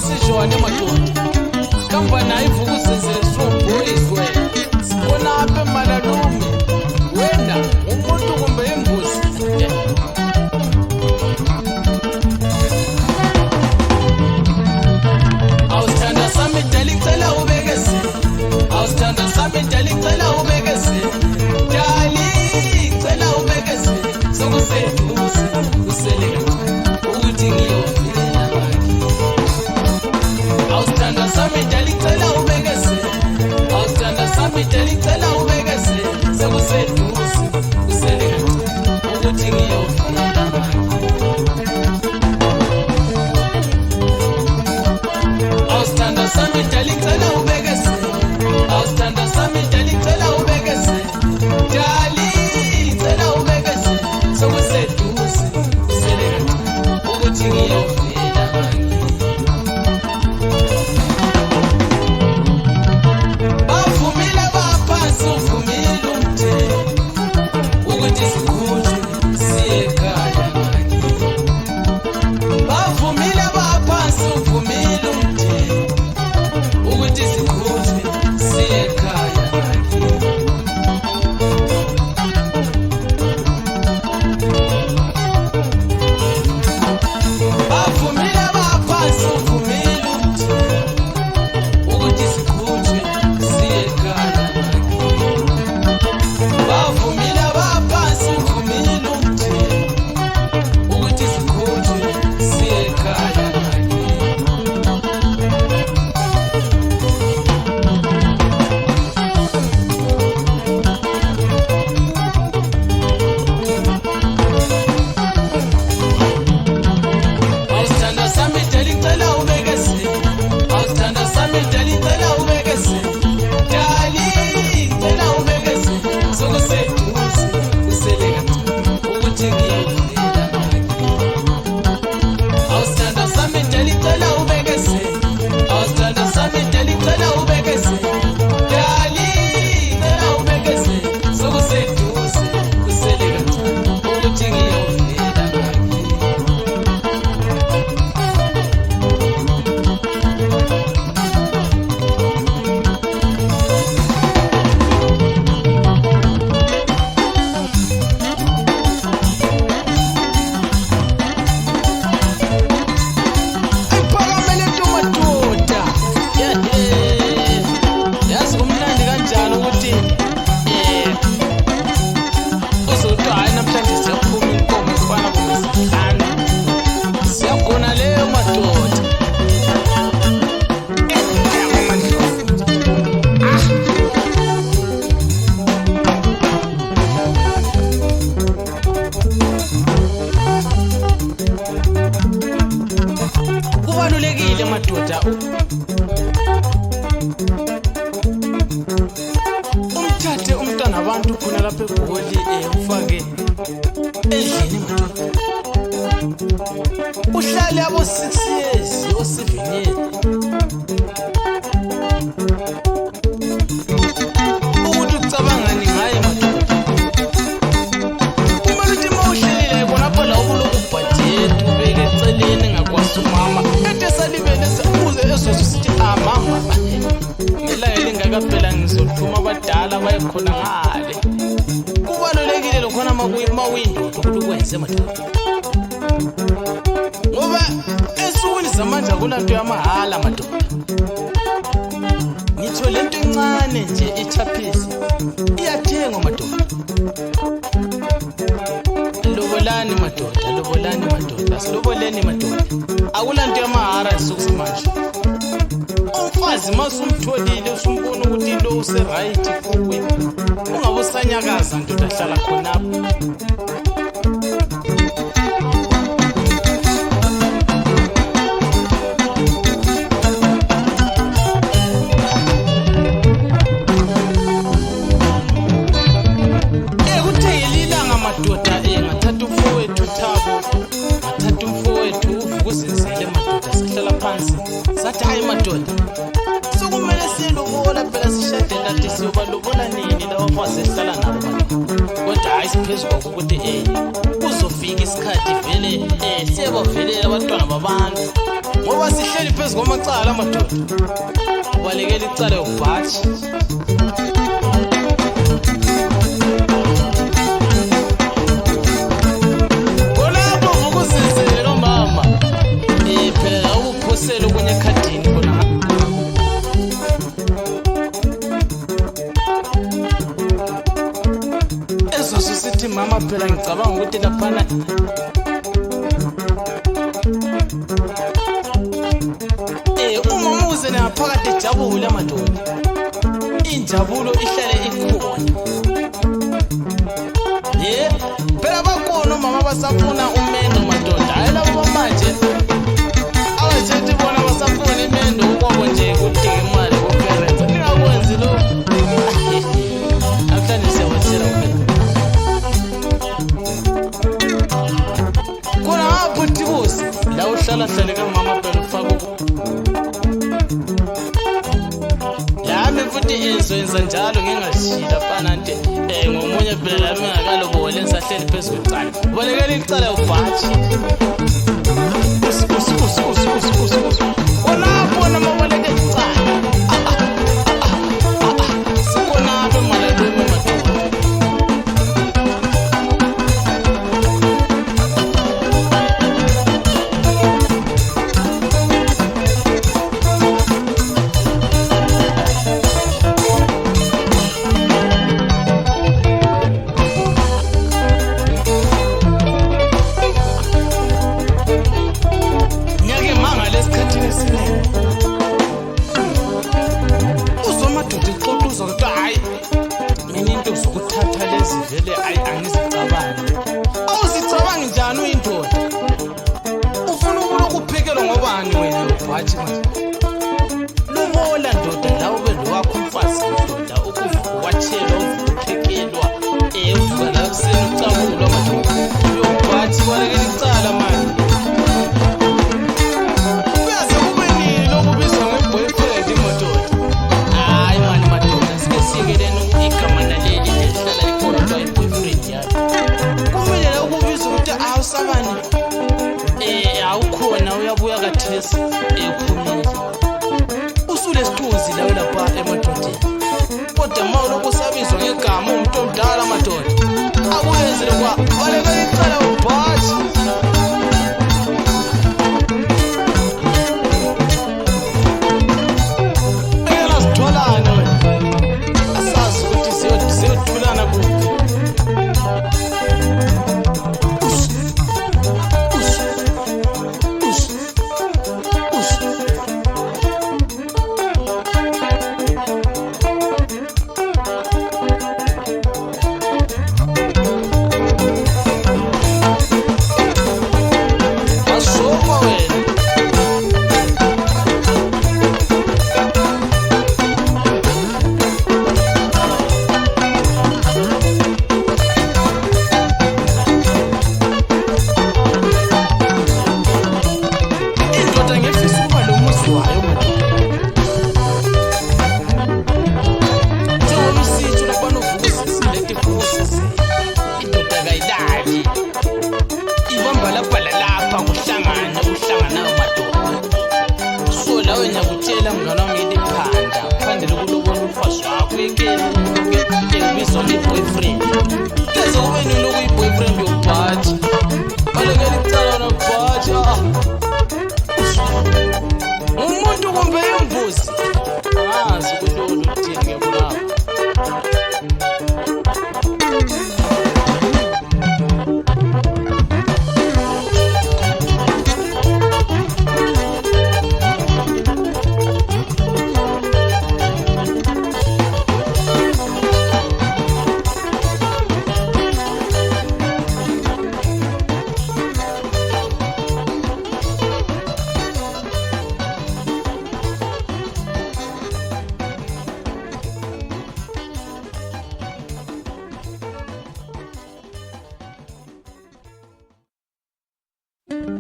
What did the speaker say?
sisijone madoda kamba naye vukuzenzele sobhoyizwe sibona apha emalalume wena umuntu kumbe imbuzi awusithanda sami dali ngicela ubekeze awusithanda sami dali ngicela ubekeze dali ngicela ubekeze sokuseduze usele ukuthi ngiyofela awusithanda sami dali ngicela ubekeze awusithanda sami dali ngicela ubekeze sokuseduze usele ukuthi ngiyofela awusithanda sami dali ngicela ubekeze awusithanda sami dali ngicela ubekeze dali ngicela ubekeze sokuseduze usele ukuthi ngiyofela bavumile baphansi uvumile umthetho ukuthi sikhunjwe siye ekhaya bavumile baphansi uvumile umthetho ukuthi sikhunjwe siye ekhaya bavumile baphansi uvumile umthetho ukuthi sikhunjwe siye ekhaya bavumile baphansi uvumile umthetho ukuthi sikhunjwe siye ekhaya awusithanda sami dali ngicela ubekeze awusithanda sami dali ngicela ubekeze dali ngicela ubekeze sokuseduze usele kancane ukuthi ngiyofela awusithanda sami dali ngicela ubekeze awusithanda sami dali ngicela ubekeze dali ngicela ubekeze sokuseduze usele kancane ukuthi ngiyofela ayiphakamele ntomadoda yazi kumnandi kanjani ukuthi uzothi hayi namhlanje siyaphuma inkomo kufana kumesihlanu siyagona leyo madoda kubalulekile madoda umthathe umntwana abantu khona lapha eGoli ufake endlini madoda uhlale abo 6 years o 7 years ukuthi ucabangani ngaye madoda uma uthi mawuhlelile khonapho la ubulokubudget ubeke eceleni ngakwazi umama ede salibele uze esosithi mama ilanga lingakaphela ngizothuma abadala bayekhona ngale kubalulekile lokhona mawindoda ukuthi ukwenze madoda ngoba esukwini zamandla kunanto yamahala madoda ngitho lento encane nje ichaphisi iyathengwa madoda lobolani madoda siloboleni madoda akulanto yamahara esukusimanje umfazi masumtholile usumbona ukuthi lo useright kuwe ungabe usanyakaza ndoda hlala khonapho kutheyililanga madoda ngathatha umfowethu Thabo ngathatha umfowethu uvukuzenzele madoda sihlala phansi sathi hayi madoda sokumele silobola phela sishadela ukuthi siyoba lobola nini lawo mfazi ehlala nabo kodwa hayi siphezulu ukuthi uzofika isikhathi vele siyabavele abantwana babantu ngoba sihleli phezu kwamacala amadoda ubalekela icala yobhathi khonapho vukusizele lo mama phela ukuphosela okunye ekhadini khona ezoso sithi mama phela ngicabanga ukuthi laphana umama phakathi ejabule amadoda injabulo ihlale ikhona phela bakhona omama basafuna umendo madoda hayi labo manje abathethi bona basafuna imendo ukwabo nje kudinga imali kuparents ningakwenzi lo akuhlanje siyawathela khona apho tibusi la uhlala hlale kamama phela ufaka enza njalo ngingashila fana nje ngomunye phela lami ngakalobole ensahleli phezu kwecala ubalekela icala ubhathi khonapho namabaleke icala sikhonapho emalalweni madoda vele angizicabangi awuzicabangi njani uyindoda ufuna ukuphekelwa ngobani wena ubhathi manje lubola ndoda la ube lowakho umfazi ndoda ukuvuka wathela ukuphekelwa uvuka la kuseni ucabulwa madoda uyobhathi balekela icala manje kuyaze kube nini lokubizwa nge-boyfriend madoda hayi mani madoda sike sikeleni igama naleli lihlala kumele ukubiza ukuthi awusabani awukhona uyabuya kathesi ekhumile usulesithunzi lawe lapha emadodeni kodwa ma ulokusabizwa ngegama umuntu omdala madoda